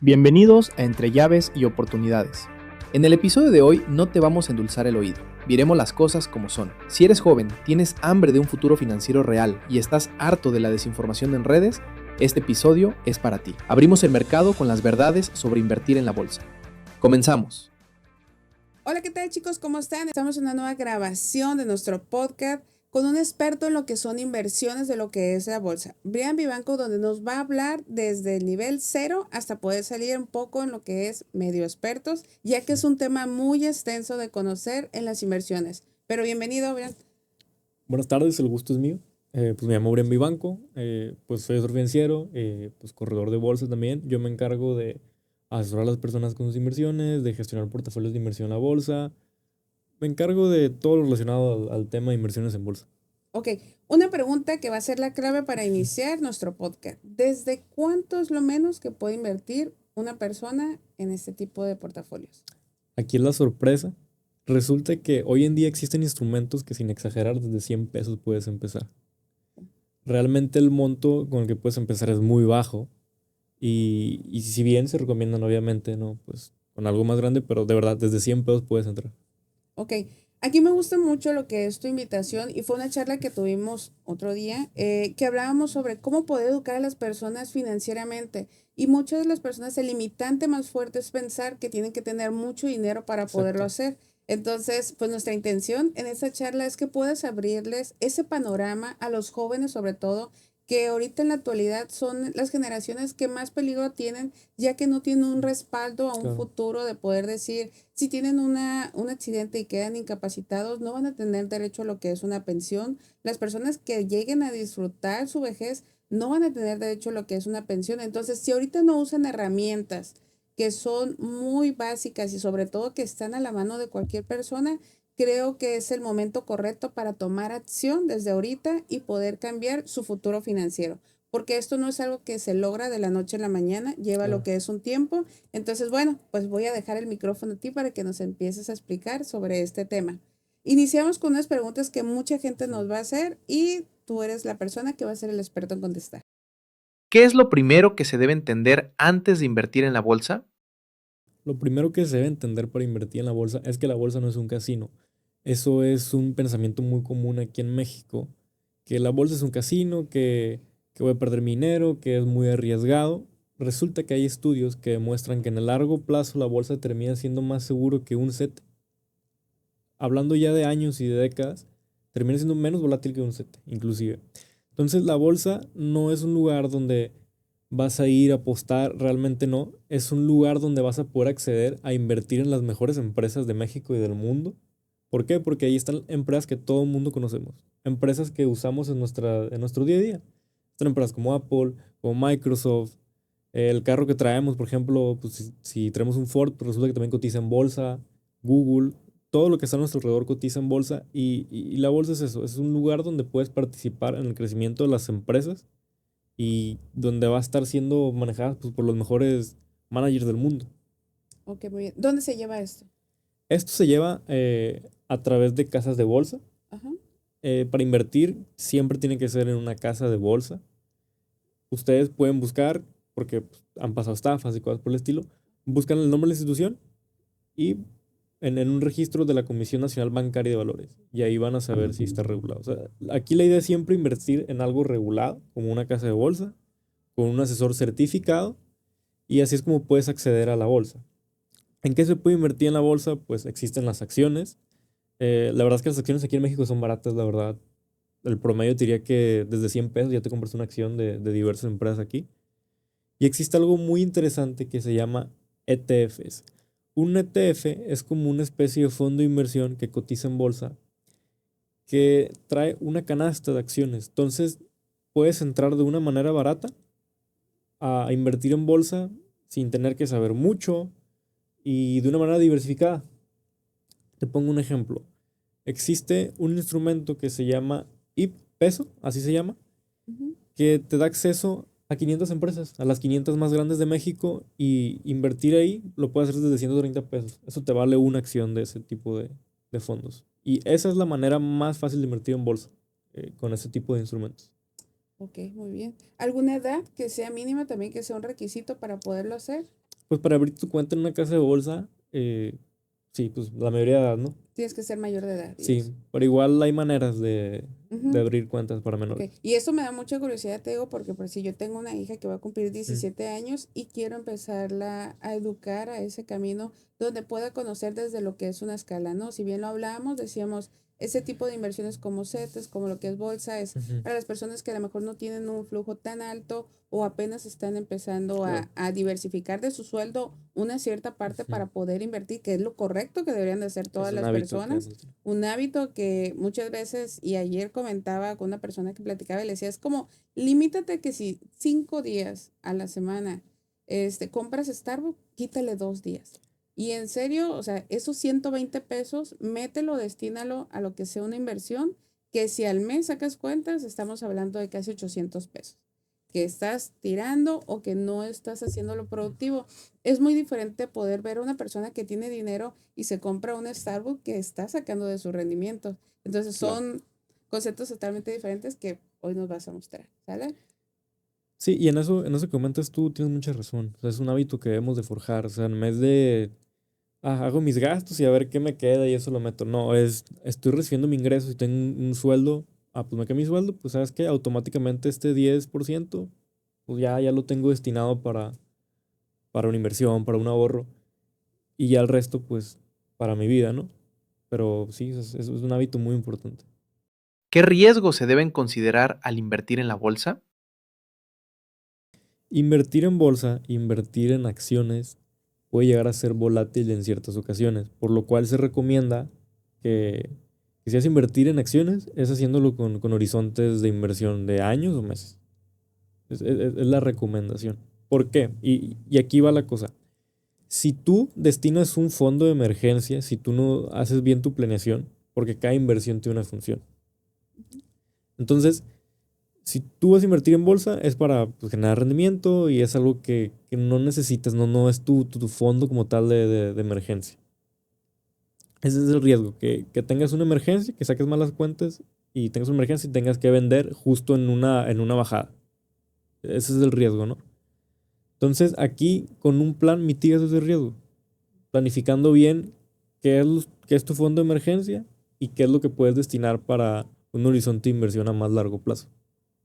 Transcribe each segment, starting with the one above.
Bienvenidos a Entre Llaves y Oportunidades. En el episodio de hoy no te vamos a endulzar el oído, diremos las cosas como son. Si eres joven, tienes hambre de un futuro financiero real y estás harto de la desinformación en redes, este episodio es para ti. Abrimos el mercado con las verdades sobre invertir en la bolsa. Comenzamos. Hola, ¿qué tal, chicos? ¿Cómo están? Estamos en una nueva grabación de nuestro podcast con un experto en lo que son inversiones de lo que es la bolsa, Brian Vivanco, donde nos va a hablar desde el nivel 0 hasta poder salir un poco en lo que es medio expertos, ya que es un tema muy extenso de conocer en las inversiones. Pero bienvenido, Brian. Buenas tardes, el gusto es mío. Pues me llamo Brian Vivanco, pues soy asesor financiero, pues corredor de bolsa también. Yo me encargo de asesorar a las personas con sus inversiones, de gestionar portafolios de inversión en la bolsa. Me encargo de todo lo relacionado al tema de inversiones en bolsa. Ok, una pregunta que va a ser la clave para iniciar nuestro podcast. ¿Desde cuánto es lo menos que puede invertir una persona en este tipo de portafolios? Aquí es la sorpresa. Resulta que hoy en día existen instrumentos que, sin exagerar, desde 100 pesos puedes empezar. Realmente el monto con el que puedes empezar es muy bajo. Y si bien se recomiendan, obviamente, ¿no? Pues con algo más grande, pero de verdad, desde 100 pesos puedes entrar. Ok, aquí me gusta mucho lo que es tu invitación y fue una charla que tuvimos otro día que hablábamos sobre cómo poder educar a las personas financieramente y muchas de las personas el limitante más fuerte es pensar que tienen que tener mucho dinero para poderlo Exacto. hacer. Entonces, pues nuestra intención en esta charla es que puedas abrirles ese panorama a los jóvenes sobre todo, que ahorita en la actualidad son las generaciones que más peligro tienen, ya que no tienen un respaldo a un Claro. futuro de poder decir, si tienen un accidente y quedan incapacitados, no van a tener derecho a lo que es una pensión. Las personas que lleguen a disfrutar su vejez no van a tener derecho a lo que es una pensión. Entonces, si ahorita no usan herramientas que son muy básicas y sobre todo que están a la mano de cualquier persona, creo que es el momento correcto para tomar acción desde ahorita y poder cambiar su futuro financiero. Porque esto no es algo que se logra de la noche a la mañana, lleva lo Claro. que es un tiempo. Entonces, bueno, pues voy a dejar el micrófono a ti para que nos empieces a explicar sobre este tema. Iniciamos con unas preguntas que mucha gente nos va a hacer y tú eres la persona que va a ser el experto en contestar. ¿Qué es lo primero que se debe entender antes de invertir en la bolsa? Lo primero que se debe entender para invertir en la bolsa es que la bolsa no es un casino. Eso es un pensamiento muy común aquí en México, que la bolsa es un casino, que voy a perder mi dinero, que es muy arriesgado. Resulta que hay estudios que demuestran que en el largo plazo la bolsa termina siendo más seguro que un set. Hablando ya de años y de décadas, termina siendo menos volátil que un set, inclusive. Entonces la bolsa no es un lugar donde vas a ir a apostar, realmente no. Es un lugar donde vas a poder acceder a invertir en las mejores empresas de México y del mundo. ¿Por qué? Porque ahí están empresas que todo el mundo conocemos. Empresas que usamos en nuestro día a día. Están empresas como Apple, como Microsoft. El carro que traemos, por ejemplo, pues si traemos un Ford, pues resulta que también cotiza en bolsa. Google, todo lo que está a nuestro alrededor cotiza en bolsa. Y la bolsa es eso, es un lugar donde puedes participar en el crecimiento de las empresas y donde va a estar siendo manejada, pues, por los mejores managers del mundo. Ok, muy bien. ¿Dónde se lleva esto? Esto se lleva a través de casas de bolsa. Ajá. Para invertir siempre tiene que ser en una casa de bolsa. Ustedes pueden buscar, porque pues, han pasado estafas y cosas por el estilo, buscan el nombre de la institución y en un registro de la Comisión Nacional Bancaria de Valores. Y ahí van a saber si está regulado. O sea, aquí la idea es siempre invertir en algo regulado, como una casa de bolsa, con un asesor certificado, y así es como puedes acceder a la bolsa. ¿En qué se puede invertir en la bolsa? Pues existen las acciones. La verdad es que las acciones aquí en México son baratas, la verdad. El promedio te diría que desde 100 pesos ya te compras una acción de diversas empresas aquí. Y existe algo muy interesante que se llama ETFs. Un ETF es como una especie de fondo de inversión que cotiza en bolsa, que trae una canasta de acciones. Entonces, puedes entrar de una manera barata a invertir en bolsa sin tener que saber mucho y de una manera diversificada. Te pongo un ejemplo. Existe un instrumento que se llama IP Peso, así se llama, Ujú. que te da acceso a 500 empresas, a las 500 más grandes de México, y invertir ahí lo puedes hacer desde 130 pesos. Eso te vale una acción de ese tipo de fondos. Y esa es la manera más fácil de invertir en bolsa, con ese tipo de instrumentos. Ok, muy bien. ¿Alguna edad que sea mínima también que sea un requisito para poderlo hacer? Pues para abrir tu cuenta en una casa de bolsa, sí, pues la mayoría de edad, ¿no? Tienes que ser mayor de edad. Y Sí, eso. pero igual hay maneras de Ujú. abrir cuentas para Ok. menores. Y eso me da mucha curiosidad, te digo, porque por si yo tengo una hija que va a cumplir Mm, 17 años y quiero empezarla a educar a ese camino donde pueda conocer desde lo que es una escala, ¿no? Si bien lo hablábamos, decíamos, ese tipo de inversiones como CETES, como lo que es bolsa, es ujú, para las personas que a lo mejor no tienen un flujo tan alto o apenas están empezando claro. a diversificar de su sueldo una cierta parte Ujú. para poder invertir, que es lo correcto que deberían de hacer Es todas un las hábito que personas. han de tener. Un hábito que muchas veces, y ayer comentaba con una persona que platicaba y le decía, es como, limítate que si 5 días a la semana compras Starbucks, quítale 2 días. Y en serio, o sea, esos 120 pesos, mételo, destínalo a lo que sea una inversión, que si al mes sacas cuentas, estamos hablando de casi 800 pesos que estás tirando o que no estás haciendo lo productivo. Es muy diferente poder ver a una persona que tiene dinero y se compra un Starbucks que está sacando de su rendimiento. Entonces Claro. son conceptos totalmente diferentes que hoy nos vas a mostrar, ¿sale? Sí, y en eso que comentas tú tienes mucha razón. O sea, es un hábito que debemos de forjar. O sea, en vez de, hago mis gastos y a ver qué me queda y eso lo meto. No, estoy recibiendo mi ingreso y tengo un sueldo. Pues me queda mi sueldo, pues sabes que automáticamente este 10%, pues ya lo tengo destinado para una inversión, para un ahorro. Y ya el resto, pues, para mi vida, ¿no? Pero sí, es un hábito muy importante. ¿Qué riesgos se deben considerar al invertir en la bolsa? Invertir en bolsa, invertir en acciones, puede llegar a ser volátil en ciertas ocasiones, por lo cual se recomienda que si vas a invertir en acciones, es haciéndolo con horizontes de inversión de años o meses. Es la recomendación. ¿Por qué? Y aquí va la cosa. Si tú destinas un fondo de emergencia, si tú no haces bien tu planeación, porque cada inversión tiene una función. Entonces, si tú vas a invertir en bolsa, es para pues, generar rendimiento y es algo que no necesitas, no es tu fondo como tal de emergencia. Ese es el riesgo, que tengas una emergencia, que saques malas cuentas y tengas una emergencia y tengas que vender justo en una bajada. Ese es el riesgo, ¿no? Entonces, aquí con un plan mitigas ese riesgo, planificando bien qué es tu fondo de emergencia y qué es lo que puedes destinar para un horizonte de inversión a más largo plazo,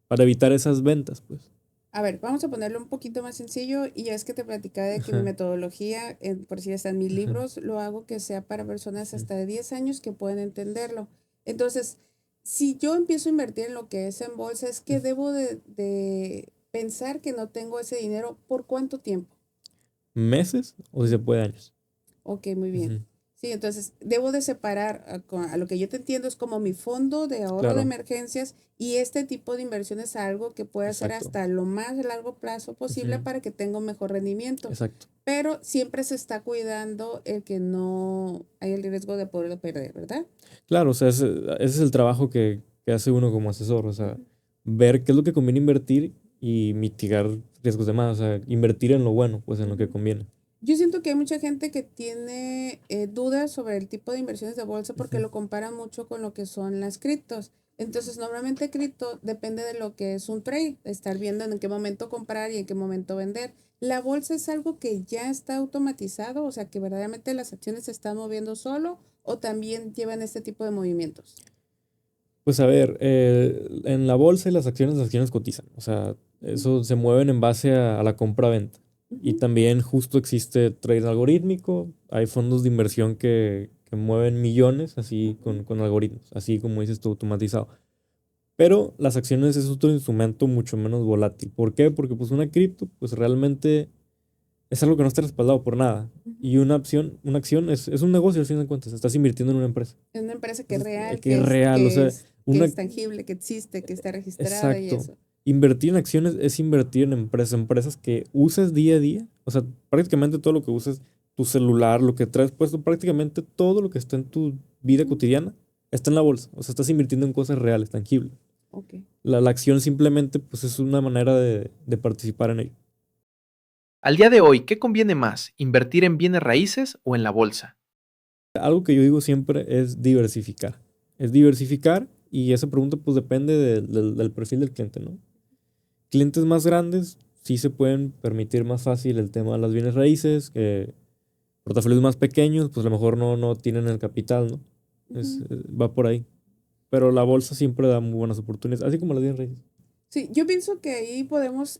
para evitar esas ventas, pues. A ver, vamos a ponerlo un poquito más sencillo y ya es que te platicaba de que mi Ajá, metodología, por si están mis ajá, libros, lo hago que sea para personas ujú. hasta de 10 años que puedan entenderlo. Entonces, si yo empiezo a invertir en lo que es en bolsa, es que debo de pensar que no tengo ese dinero por cuánto tiempo. ¿Meses o si se puede años? Ok, muy bien. Ujú. Sí, entonces debo de separar, a lo que yo te entiendo es como mi fondo de ahorro de Claro, emergencias y este tipo de inversiones a algo que pueda hacer exacto. hasta lo más largo plazo posible Ujú, para que tenga un mejor rendimiento. exacto. Pero siempre se está cuidando el que no hay el riesgo de poderlo perder, ¿verdad? Claro, o sea, ese es el trabajo que hace uno como asesor, o sea, Ujú. ver qué es lo que conviene invertir y mitigar riesgos de más, o sea, invertir en lo bueno, pues en lo que Ujú. conviene. Yo siento que hay mucha gente que tiene dudas sobre el tipo de inversiones de bolsa porque Ujú, lo comparan mucho con lo que son las criptos. Entonces, normalmente cripto depende de lo que es un trade, de estar viendo en qué momento comprar y en qué momento vender. La bolsa es algo que ya está automatizado, o sea, que verdaderamente las acciones se están moviendo solo o también llevan este tipo de movimientos. pues a ver, en la bolsa y las acciones cotizan, o sea, Ujú, eso se mueven en base a la compra-venta. Y ujú. también justo existe trade algorítmico, hay fondos de inversión que mueven millones así Ujú. con algoritmos, así como dices tú, automatizado. Pero las acciones es otro instrumento mucho menos volátil. ¿Por qué? Porque pues una cripto pues realmente es algo que no está respaldado por nada. Ujú. Y una acción es un negocio al fin de cuentas, estás invirtiendo en una empresa. Es una empresa que es Entonces, real, que es real, o sea, que una. es tangible, que existe, que está registrada y Exacto. eso. Invertir en acciones es invertir en empresas que usas día a día. O sea, prácticamente todo lo que usas, tu celular, lo que traes puesto, prácticamente todo lo que está en tu vida Ujú. cotidiana está en la bolsa. O sea, estás invirtiendo en cosas reales, tangibles. Ok. La acción simplemente pues es una manera de participar en ello. Al día de hoy, ¿qué conviene más? ¿Invertir en bienes raíces o en la bolsa? Algo que yo digo siempre es diversificar. Es diversificar y esa pregunta pues depende del perfil del cliente, ¿no? Clientes más grandes sí se pueden permitir más fácil el tema de las bienes raíces, que portafolios más pequeños, pues a lo mejor no tienen el capital, ¿no? Ujú. Va por ahí. Pero la bolsa siempre da muy buenas oportunidades, así como las bienes raíces. Sí, yo pienso que ahí podemos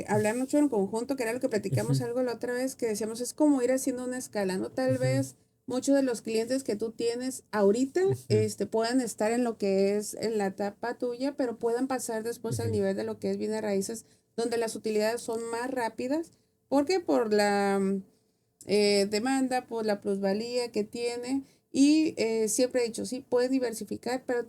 hablar mucho en conjunto, que era lo que platicamos Ujú, algo la otra vez, que decíamos, es como ir haciendo una escala, ¿no? Tal ujú, vez muchos de los clientes que tú tienes ahorita, ujú, puedan estar en lo que es en la etapa tuya, pero puedan pasar después al ujú, nivel de lo que es bienes raíces, donde las utilidades son más rápidas. ¿Por qué? Por la demanda, por la plusvalía que tiene. Y siempre he dicho, sí, puedes diversificar, pero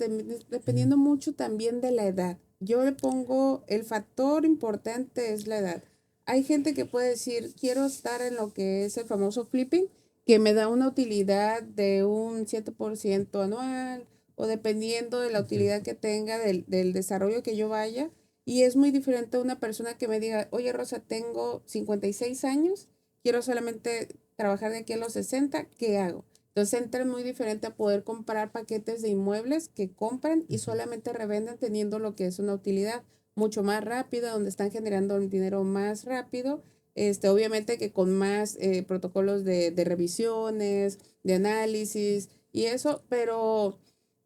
ujú, dependiendo mucho también de la edad. Yo le pongo, el factor importante es la edad. Hay gente que puede decir, quiero estar en lo que es el famoso flipping, que me da una utilidad de un 7% anual, o dependiendo de la ujú, utilidad que tenga del desarrollo que yo vaya. Y es muy diferente a una persona que me diga, oye Rosa, tengo 56 años, quiero solamente trabajar de aquí a los 60, ¿qué hago? Entonces entra muy diferente a poder comprar paquetes de inmuebles que compran y ujú, solamente revenden teniendo lo que es una utilidad mucho más rápida, donde están generando el dinero más rápido, obviamente que con más protocolos de revisiones, de análisis y eso, pero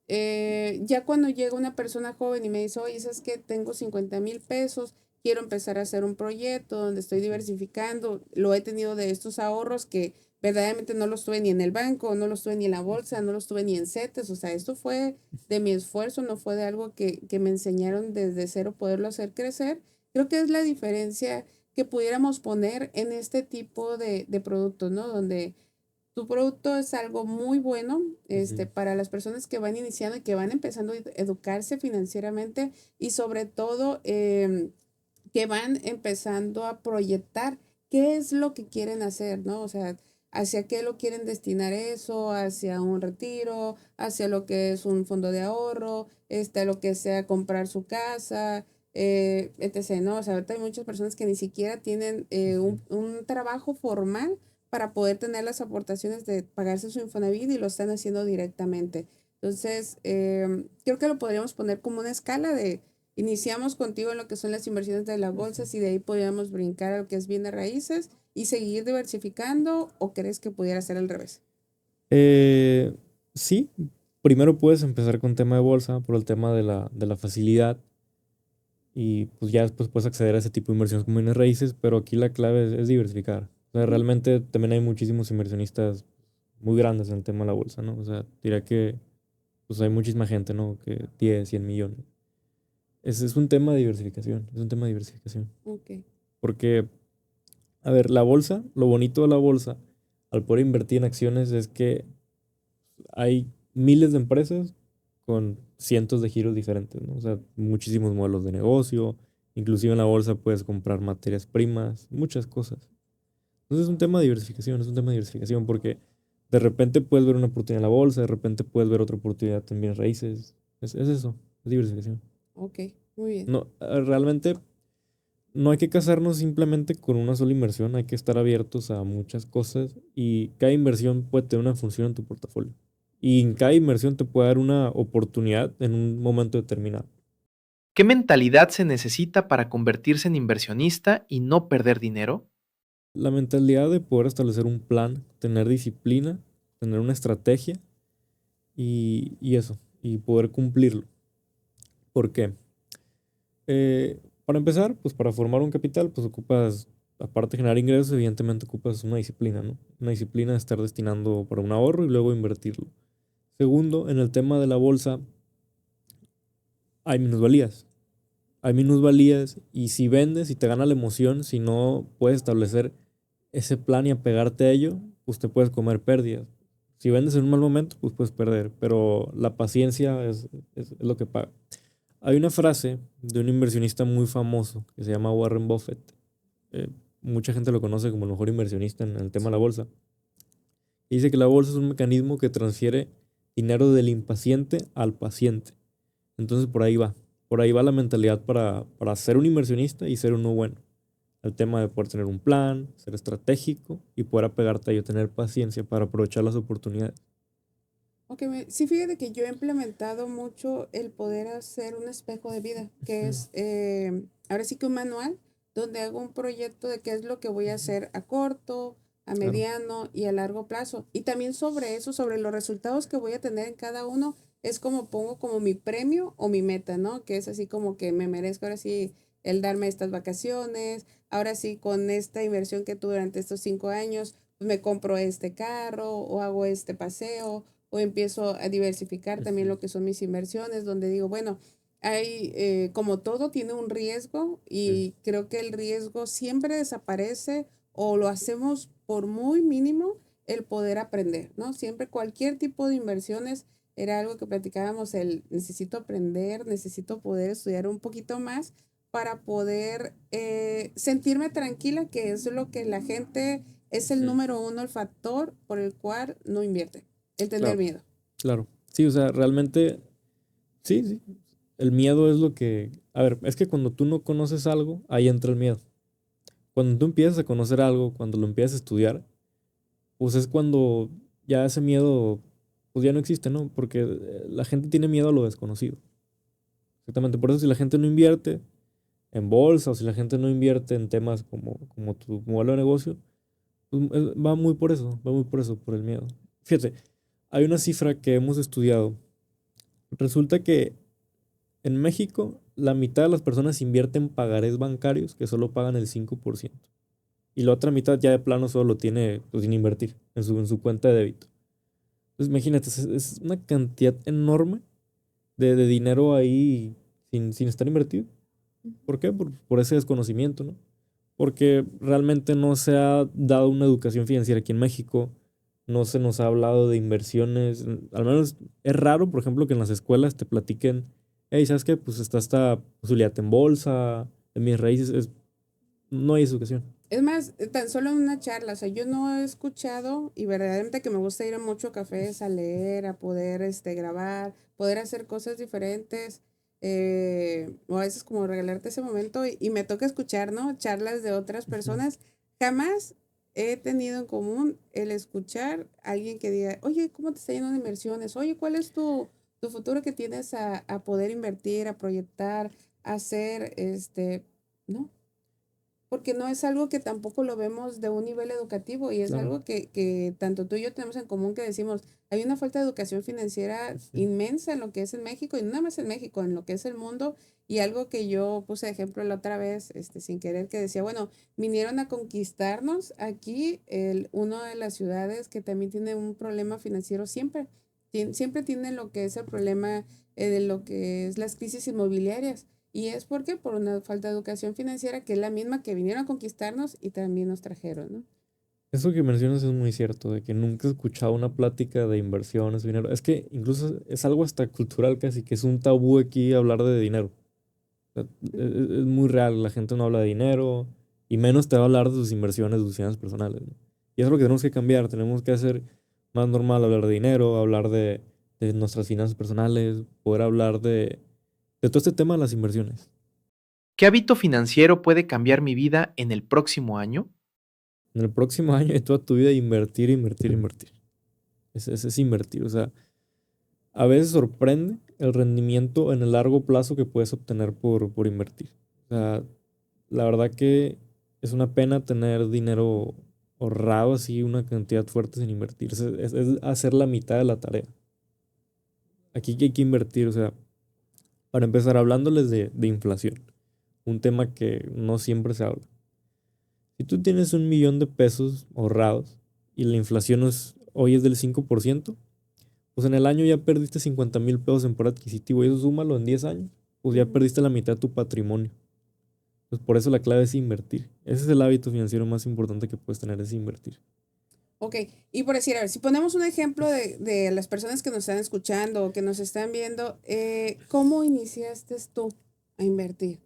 ya cuando llega una persona joven y me dice, oye, es que tengo 50,000 pesos, quiero empezar a hacer un proyecto donde estoy ujú, diversificando, lo he tenido de estos ahorros que verdaderamente no los tuve ni en el banco, no los tuve ni en la bolsa, no los tuve ni en CETES, o sea, esto fue de mi esfuerzo, no fue de algo que me enseñaron desde cero poderlo hacer crecer. Creo que es la diferencia que pudiéramos poner en este tipo de productos, ¿no? Donde tu producto es algo muy bueno, ujú. para las personas que van iniciando y que van empezando a educarse financieramente y sobre todo que van empezando a proyectar qué es lo que quieren hacer, ¿no? O sea, hacia qué lo quieren destinar eso, hacia un retiro, hacia lo que es un fondo de ahorro, lo que sea comprar su casa, etc., ¿no? O sea, ahorita hay muchas personas que ni siquiera tienen Ujú. un trabajo formal para poder tener las aportaciones de pagarse su Infonavit y lo están haciendo directamente. Entonces, creo que lo podríamos poner como una escala de iniciamos contigo en lo que son las inversiones de las bolsas y de ahí podríamos brincar a lo que es bienes raíces y seguir diversificando, ¿o crees que pudiera ser al revés? Eh, sí, primero puedes empezar con tema de bolsa por el tema de la facilidad y pues ya después puedes acceder a ese tipo de inversiones como bienes raíces, pero aquí la clave es diversificar. O sea, Ujú. realmente también hay muchísimos inversionistas muy grandes en el tema de la bolsa, ¿no? O sea, diría que pues hay muchísima gente, ¿no? Que 10, 100 millones. Es un tema de diversificación, es un tema de diversificación. Ok. Porque, a ver, la bolsa, lo bonito de la bolsa, al poder invertir en acciones es que hay miles de empresas con cientos de giros diferentes, ¿no? O sea, muchísimos modelos de negocio, inclusive en la bolsa puedes comprar materias primas, muchas cosas. Entonces es un tema de diversificación, es un tema de diversificación porque de repente puedes ver una oportunidad en la bolsa, de repente puedes ver otra oportunidad también en raíces. Es eso, es diversificación. Ok, muy bien. No, realmente no hay que casarnos simplemente con una sola inversión, hay que estar abiertos a muchas cosas y cada inversión puede tener una función en tu portafolio. Y en cada inversión te puede dar una oportunidad en un momento determinado. ¿Qué mentalidad se necesita para convertirse en inversionista y no perder dinero? La mentalidad de poder establecer un plan, tener disciplina, tener una estrategia y eso, y poder cumplirlo. ¿Por qué? Para empezar, pues para formar un capital, pues ocupas, aparte de generar ingresos, evidentemente ocupas una disciplina, ¿no? Una disciplina de estar destinando para un ahorro y luego invertirlo. Segundo, en el tema de la bolsa, hay minusvalías. Hay minusvalías y si vendes y te gana la emoción, si no puedes establecer ese plan y apegarte a ello, pues te puedes comer pérdidas. Si vendes en un mal momento, pues puedes perder, pero la paciencia es lo que paga. Hay una frase de un inversionista muy famoso que se llama Warren Buffett. eh, Mucha gente lo conoce como el mejor inversionista en el tema de la bolsa. Y dice que la bolsa es un mecanismo que transfiere dinero del impaciente al paciente. Entonces por ahí va. Por ahí va la mentalidad para ser un inversionista y ser uno bueno. El tema de poder tener un plan, ser estratégico y poder apegarte a ello, tener paciencia para aprovechar las oportunidades. Ok, sí, fíjate que yo he implementado mucho el poder hacer un espejo de vida, que Ujú, es ahora sí que un manual donde hago un proyecto de qué es lo que voy a hacer a corto, a Claro. mediano y a largo plazo. Y también sobre eso, sobre los resultados que voy a tener en cada uno, es como pongo como mi premio o mi meta, ¿no? Que es así como que me merezco ahora sí el darme estas vacaciones, ahora sí con esta inversión que tuve durante estos 5 años, pues me compro este carro o hago este paseo o empiezo a diversificar también lo que son mis inversiones, donde digo, bueno, hay, como todo tiene un riesgo y creo que el riesgo siempre desaparece o lo hacemos por muy mínimo el poder aprender, ¿no? Siempre cualquier tipo de inversiones era algo que platicábamos, el necesito aprender, necesito poder estudiar un poquito más para poder sentirme tranquila, que es lo que la gente es el número uno, el factor por el cual no invierte, el tener Claro, miedo. claro. Sí, o sea, realmente, sí, sí. El miedo es lo que... A ver, es que cuando tú no conoces algo, ahí entra el miedo. Cuando tú empiezas a conocer algo, cuando lo empiezas a estudiar, pues es cuando ya ese miedo, pues ya no existe, ¿no? Porque la gente tiene miedo a lo desconocido. Exactamente. Por eso si la gente no invierte en bolsa o si la gente no invierte en temas como tu modelo de negocio, pues va muy por eso, va muy por eso, por el miedo. Fíjate, hay una cifra que hemos estudiado. Resulta que en México la mitad de las personas invierten en pagarés bancarios que solo pagan el 5%. Y la otra mitad ya de plano solo lo tiene pues, sin invertir en su cuenta de débito. Entonces imagínate, es una cantidad enorme de dinero ahí sin estar invertido. ¿Por qué? Por ese desconocimiento, ¿no? Porque realmente no se ha dado una educación financiera aquí en México, no se nos ha hablado de inversiones, al menos es raro, por ejemplo, que en las escuelas te platiquen, hey, ¿sabes qué? Pues está esta posibilidad en bolsa, en mis raíces, no hay educación. Es más, tan solo en una charla, o sea, yo no he escuchado y verdaderamente que me gusta ir a mucho cafés a leer, a poder grabar, poder hacer cosas diferentes, o a veces como regalarte ese momento y me toca escuchar, ¿no? Charlas de otras Ujú. personas. Jamás he tenido en común el escuchar a alguien que diga, oye, ¿cómo te está yendo de inversiones? Oye, ¿cuál es tu futuro que tienes a poder invertir, a proyectar, a hacer, ¿no? Porque no es algo que tampoco lo vemos de un nivel educativo y es Claro. algo que tanto tú y yo tenemos en común que decimos, hay una falta de educación financiera Ujú. inmensa en lo que es en México y no nada más en México, en lo que es el mundo y algo que yo puse de ejemplo la otra vez, sin querer, que decía, bueno, vinieron a conquistarnos aquí una de las ciudades que también tiene un problema financiero siempre, siempre tiene lo que es el problema de lo que es las crisis inmobiliarias. Y es porque por una falta de educación financiera, que es la misma que vinieron a conquistarnos y también nos trajeron, ¿no? Eso que mencionas es muy cierto, de que nunca he escuchado una plática de inversiones, de dinero. Es que incluso es algo hasta cultural casi, que es un tabú aquí hablar de dinero. O sea, es muy real, la gente no habla de dinero y menos te va a hablar de sus inversiones, de sus finanzas personales, ¿no? Y eso es lo que tenemos que cambiar, tenemos que hacer más normal hablar de dinero, hablar de nuestras finanzas personales, poder hablar de todo este tema de las inversiones. ¿Qué hábito financiero puede cambiar mi vida en el próximo año? En el próximo año de toda tu vida invertir, invertir, invertir. Es invertir, o sea, a veces sorprende el rendimiento en el largo plazo que puedes obtener por invertir. O sea, la verdad que es una pena tener dinero ahorrado así, una cantidad fuerte sin invertir. Es hacer la mitad de la tarea. Aquí hay que invertir, o sea, para empezar hablándoles de inflación, un tema que no siempre se habla. Si tú tienes 1 millón de pesos ahorrados y la inflación hoy es del 5%, pues en el año ya perdiste 50,000 pesos en poder adquisitivo y eso súmalo en 10 años, pues ya Ujú. perdiste la mitad de tu patrimonio. Pues por eso la clave es invertir. Ese es el hábito financiero más importante que puedes tener, es invertir. Ok, y por decir, a ver, si ponemos un ejemplo de las personas que nos están escuchando o que nos están viendo, ¿cómo iniciaste tú a invertir?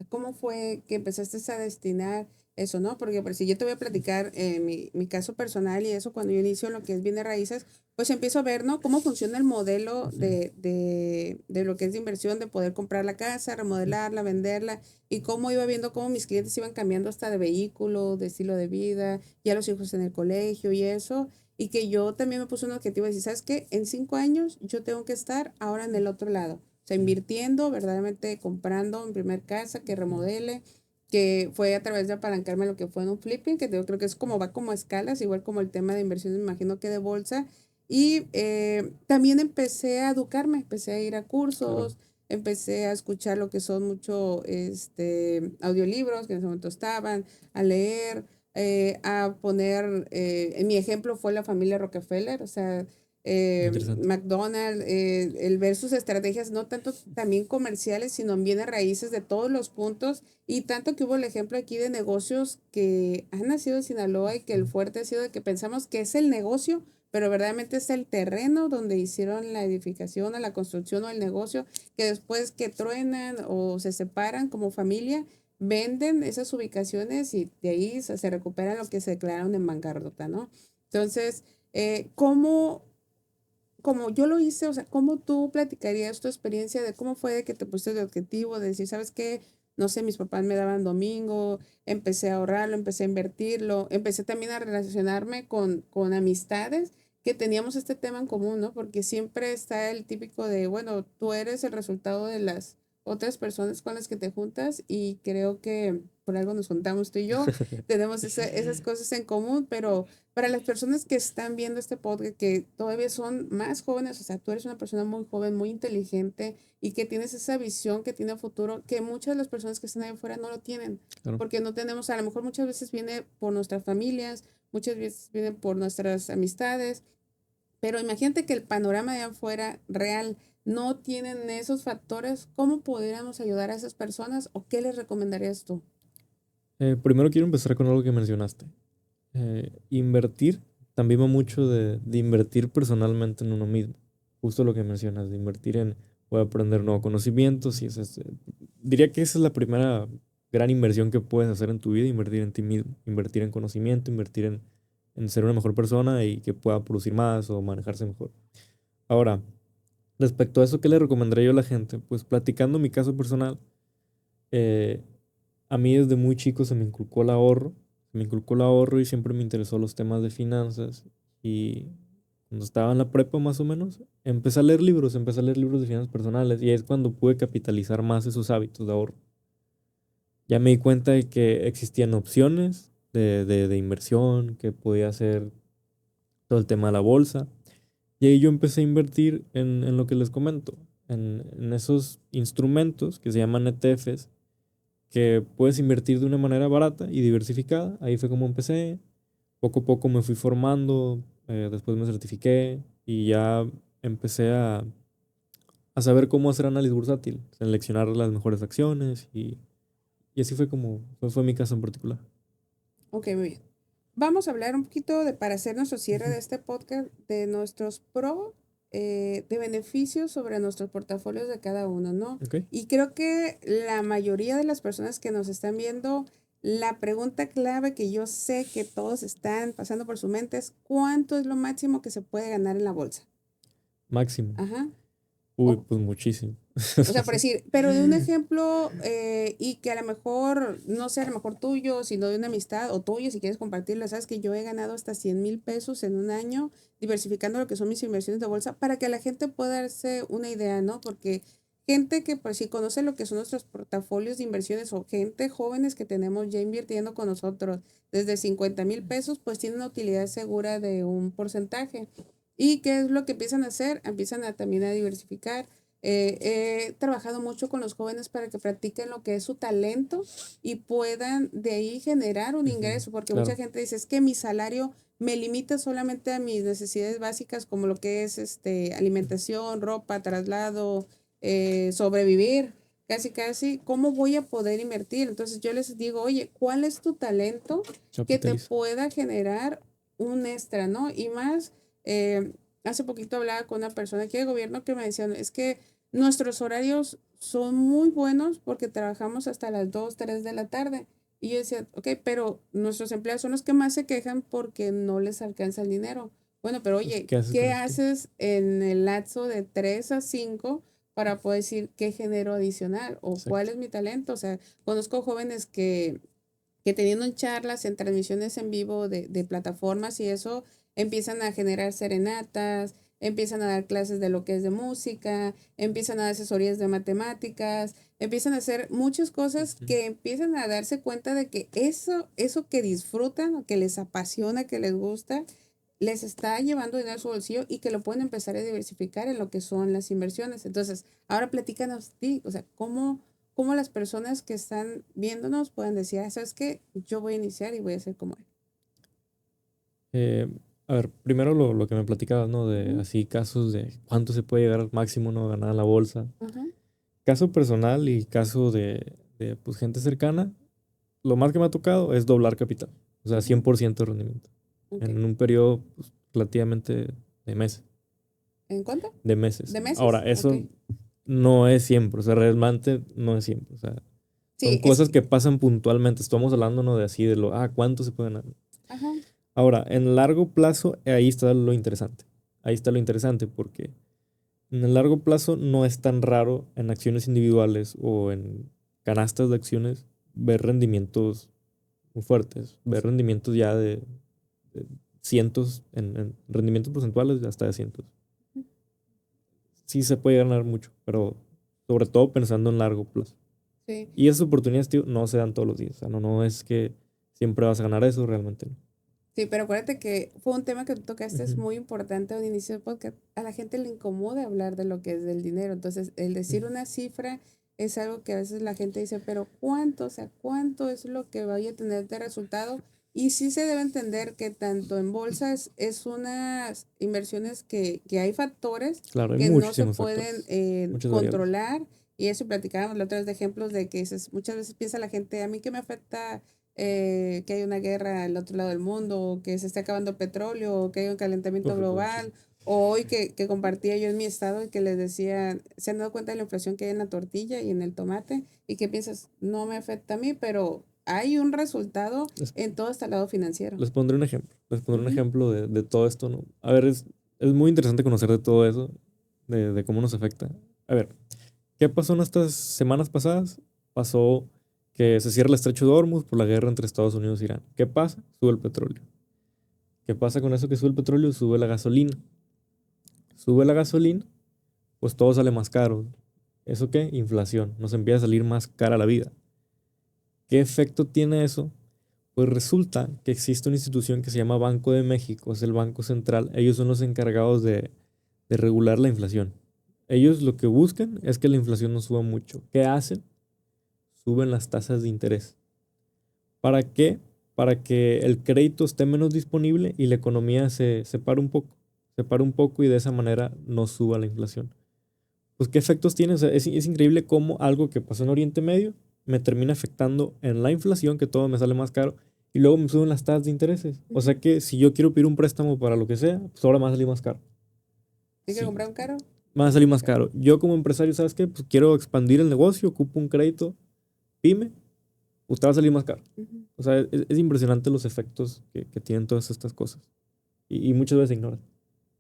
¿Cómo fue que empezaste a destinar eso, no? Porque si yo te voy a platicar mi caso personal y eso, cuando yo inicio lo que es bienes raíces, pues empiezo a ver, ¿no? Cómo funciona el modelo Ujú. de lo que es de inversión, de poder comprar la casa, remodelarla, venderla, y cómo iba viendo cómo mis clientes iban cambiando hasta de vehículo, de estilo de vida, ya los hijos en el colegio y eso. Y que yo también me puse un objetivo de decir, ¿sabes qué? En 5 años yo tengo que estar ahora en el otro lado. O sea, invirtiendo, verdaderamente comprando en primer casa, que remodele, que fue a través de apalancarme lo que fue en un flipping, que yo creo que es como va como a escalas, igual como el tema de inversiones, me imagino que de bolsa. Y también empecé a educarme, empecé a ir a Claro. cursos, empecé a escuchar lo que son mucho audiolibros que en ese momento estaban, a leer, a poner, en mi ejemplo fue la familia Rockefeller, o sea, Interesante. McDonald's, el ver sus estrategias, no tanto también comerciales, sino en bienes raíces de todos los puntos, y tanto que hubo el ejemplo aquí de negocios que han nacido en Sinaloa y que el fuerte ha sido de que pensamos que es el negocio, pero verdaderamente es el terreno donde hicieron la edificación o la construcción o el negocio, que después que truenan o se separan como familia, venden esas ubicaciones y de ahí se recupera lo que se declararon en bancarrota, ¿no? Entonces, ¿cómo, como yo lo hice, o sea, cómo tú platicarías tu experiencia de cómo fue de que te pusiste el objetivo de decir, ¿sabes qué? No sé, mis papás me daban domingo, empecé a ahorrarlo, empecé a invertirlo, empecé también a relacionarme con amistades que teníamos este tema en común, ¿no? Porque siempre está el típico de, bueno, tú eres el resultado de las otras personas con las que te juntas y creo que por algo nos juntamos tú y yo, tenemos esas cosas en común, pero para las personas que están viendo este podcast, que todavía son más jóvenes, o sea, tú eres una persona muy joven, muy inteligente y que tienes esa visión que tiene futuro, que muchas de las personas que están ahí afuera no lo tienen, Claro. porque no tenemos, a lo mejor muchas veces viene por nuestras familias, muchas veces viene por nuestras amistades, pero imagínate que el panorama de afuera real no tienen esos factores, ¿cómo podríamos ayudar a esas personas o qué les recomendarías tú? Primero quiero empezar con algo que mencionaste. Invertir también va mucho de invertir personalmente en uno mismo. Justo lo que mencionas, de invertir en, voy a aprender nuevos conocimientos y diría que esa es la primera gran inversión que puedes hacer en tu vida, invertir en ti mismo, invertir en conocimiento, invertir en ser una mejor persona y que pueda producir más o manejarse mejor. Ahora, respecto a eso, ¿qué le recomendaría yo a la gente? Pues platicando mi caso personal, eh, a mí desde muy chico se me inculcó el ahorro, y siempre me interesó los temas de finanzas. Y cuando estaba en la prepa más o menos, empecé a leer libros de finanzas personales y ahí es cuando pude capitalizar más esos hábitos de ahorro. Ya me di cuenta de que existían opciones de inversión, que podía hacer todo el tema de la bolsa. Y ahí yo empecé a invertir en lo que les comento, en esos instrumentos que se llaman ETFs, que puedes invertir de una manera barata y diversificada. Ahí fue como empecé. Poco a poco me fui formando, después me certifiqué y ya empecé a saber cómo hacer análisis bursátil, seleccionar las mejores acciones y así fue como fue mi caso en particular. Ok, muy bien. Vamos a hablar un poquito de, para hacer nuestro cierre Ujú. de este podcast, de nuestros pros, de beneficios sobre nuestros portafolios de cada uno, ¿no? Ok. Y creo que la mayoría de las personas que nos están viendo, la pregunta clave que yo sé que todos están pasando por su mente es, ¿cuánto es lo máximo que se puede ganar en la bolsa? Máximo. Ajá. Uy, O pues muchísimo. O sea, por decir, pero de un ejemplo y que a lo mejor, no sea a lo mejor tuyo, sino de una amistad o tuyo, si quieres compartirlo, sabes que yo he ganado hasta 100,000 pesos en un año diversificando lo que son mis inversiones de bolsa para que la gente pueda darse una idea, ¿no? Porque gente que pues si conoce lo que son nuestros portafolios de inversiones o gente jóvenes que tenemos ya invirtiendo con nosotros desde 50,000 pesos, pues tienen una utilidad segura de un porcentaje. ¿Y qué es lo que empiezan a hacer? Empiezan a también a diversificar. He trabajado mucho con los jóvenes para que practiquen lo que es su talento y puedan de ahí generar un Ujú. ingreso, porque mucha Claro. gente dice, es que mi salario me limita solamente a mis necesidades básicas, como lo que es alimentación, ropa, traslado, sobrevivir, casi, casi, ¿cómo voy a poder invertir? Entonces yo les digo, oye, ¿cuál es tu talento que te Capitaliza. pueda generar un extra, ¿no? Y más, eh, hace poquito hablaba con una persona aquí de gobierno que me decía, es que nuestros horarios son muy buenos porque trabajamos hasta las 2 3 de la tarde. Y yo decía, ok, pero nuestros empleados son los que más se quejan porque no les alcanza el dinero. Bueno, pero Pues, oye, ¿qué haces con ¿qué eso tú? haces en el lapso de 3 a 5 para poder decir qué genero adicional o cuál Exacto. es mi talento? O sea, conozco jóvenes que teniendo charlas en transmisiones en vivo de plataformas y eso, empiezan a generar serenatas, empiezan a dar clases de lo que es de música, empiezan a dar asesorías de matemáticas, empiezan a hacer muchas cosas que empiezan a darse cuenta de que eso que disfrutan, o que les apasiona, que les gusta, les está llevando dinero a su bolsillo y que lo pueden empezar a diversificar en lo que son las inversiones. Entonces, ahora platícanos, o sea, ¿cómo las personas que están viéndonos pueden decir, ¿sabes qué? Yo voy a iniciar y voy a hacer como él? A ver, primero lo que me platicabas, ¿no? De así casos de cuánto se puede llegar al máximo, ¿no? Ganar en la bolsa. Caso personal y caso de pues, gente cercana, lo más que me ha tocado es doblar capital. O sea, 100% de rendimiento. En un periodo pues, relativamente de meses. ¿En cuánto? De meses. ¿De meses? Ahora, eso no es siempre, o sea, realmente no es siempre. O sea, son cosas que pasan puntualmente. Estamos hablando, ¿no? De así, de cuánto se puede ganar. Ajá. Ahora, en largo plazo, ahí está lo interesante. Ahí está lo interesante porque en el largo plazo no es tan raro en acciones individuales o en canastas de acciones ver rendimientos muy fuertes, ver rendimientos ya de cientos, en rendimientos porcentuales hasta de cientos. Sí se puede ganar mucho, pero sobre todo pensando en largo plazo. Sí. Y esas oportunidades, tío, no se dan todos los días. O sea, no es que siempre vas a ganar eso, realmente no. Sí, pero acuérdate que fue un tema que tú tocaste, es muy importante al inicio del podcast. A la gente le incomoda hablar de lo que es del dinero. Entonces, el decir una cifra es algo que a veces la gente dice, pero ¿cuánto? O sea, ¿cuánto es lo que vaya a tener de resultado? Y sí se debe entender que tanto en bolsas es unas inversiones que hay factores que no se pueden controlar. Y eso platicábamos la otra vez de ejemplos de que muchas veces piensa la gente, a mí que me afecta que hay una guerra al otro lado del mundo, que se esté acabando el petróleo, o que hay un calentamiento global. O hoy que compartía yo en mi estado y que les decía, se han dado cuenta de la inflación que hay en la tortilla y en el tomate, y que piensas, no me afecta a mí, pero hay un resultado en todo este lado financiero. Les pondré un ejemplo. Un ejemplo de todo esto, ¿no? A ver, es muy interesante conocer de todo eso, de cómo nos afecta. A ver, ¿qué pasó en estas semanas pasadas? Pasó que se cierra el estrecho de Hormuz por la guerra entre Estados Unidos e Irán. ¿Qué pasa? Sube el petróleo. ¿Qué pasa con eso que sube el petróleo? Sube la gasolina. Sube la gasolina, pues todo sale más caro. ¿Eso qué? Inflación. Nos empieza a salir más cara la vida. ¿Qué efecto tiene eso? Pues resulta que existe una institución que se llama Banco de México, es el Banco Central. Ellos son los encargados de regular la inflación. Ellos lo que buscan es que la inflación no suba mucho. ¿Qué hacen? Suben las tasas de interés. ¿Para qué? Para que el crédito esté menos disponible y la economía se pare un poco. Se pare un poco y de esa manera no suba la inflación. Pues, ¿qué efectos tiene? O sea, es increíble cómo algo que pasó en Oriente Medio me termina afectando en la inflación, que todo me sale más caro, y luego me suben las tasas de intereses. O sea que si yo quiero pedir un préstamo para lo que sea, pues ahora me va a salir más caro. ¿Tienes que comprar un carro? Me va a salir más caro. Yo como empresario, ¿sabes qué? Pues quiero expandir el negocio, ocupo un crédito, pyme, usted va a salir más caro. O sea, es impresionante los efectos que tienen todas estas cosas. Y muchas veces se ignoran.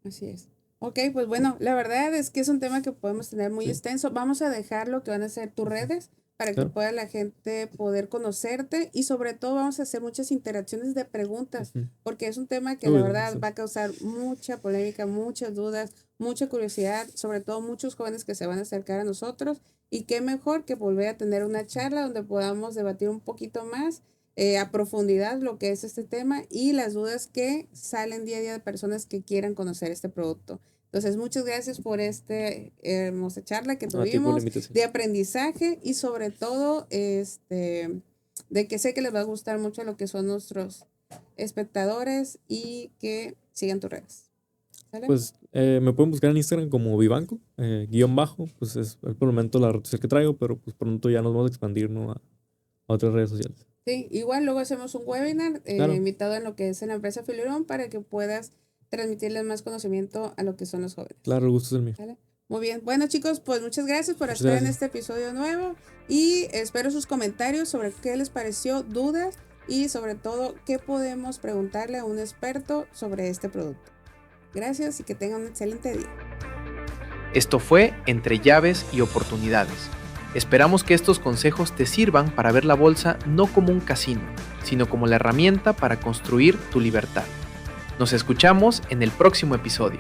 Así es. Ok, pues bueno, la verdad es que es un tema que podemos tener muy extenso. Vamos a dejar lo que van a ser tus redes para que pueda la gente poder conocerte, y sobre todo vamos a hacer muchas interacciones de preguntas, porque es un tema que la verdad va a causar mucha polémica, muchas dudas, mucha curiosidad, sobre todo muchos jóvenes que se van a acercar a nosotros, y qué mejor que volver a tener una charla donde podamos debatir un poquito más a profundidad lo que es este tema y las dudas que salen día a día de personas que quieran conocer este producto. Entonces, muchas gracias por esta hermosa charla que tuvimos de aprendizaje, y sobre todo de que sé que les va a gustar mucho lo que son nuestros espectadores, y que sigan tus redes. ¿Sale? Pues me pueden buscar en Instagram como Vivanco, _, pues es por el momento la red social que traigo, pero pues pronto ya nos vamos a expandir, ¿no? a otras redes sociales. Sí, igual luego hacemos un webinar invitado en lo que es en la empresa Filerón, para que puedas transmitirles más conocimiento a lo que son los jóvenes. Claro, el gusto es el mío. ¿Vale? Muy bien. Bueno, chicos, pues muchas gracias por estar en este episodio nuevo, y espero sus comentarios sobre qué les pareció, dudas, y sobre todo qué podemos preguntarle a un experto sobre este producto. Gracias y que tengan un excelente día. Esto fue Entre Llaves y Oportunidades. Esperamos que estos consejos te sirvan para ver la bolsa no como un casino, sino como la herramienta para construir tu libertad. Nos escuchamos en el próximo episodio.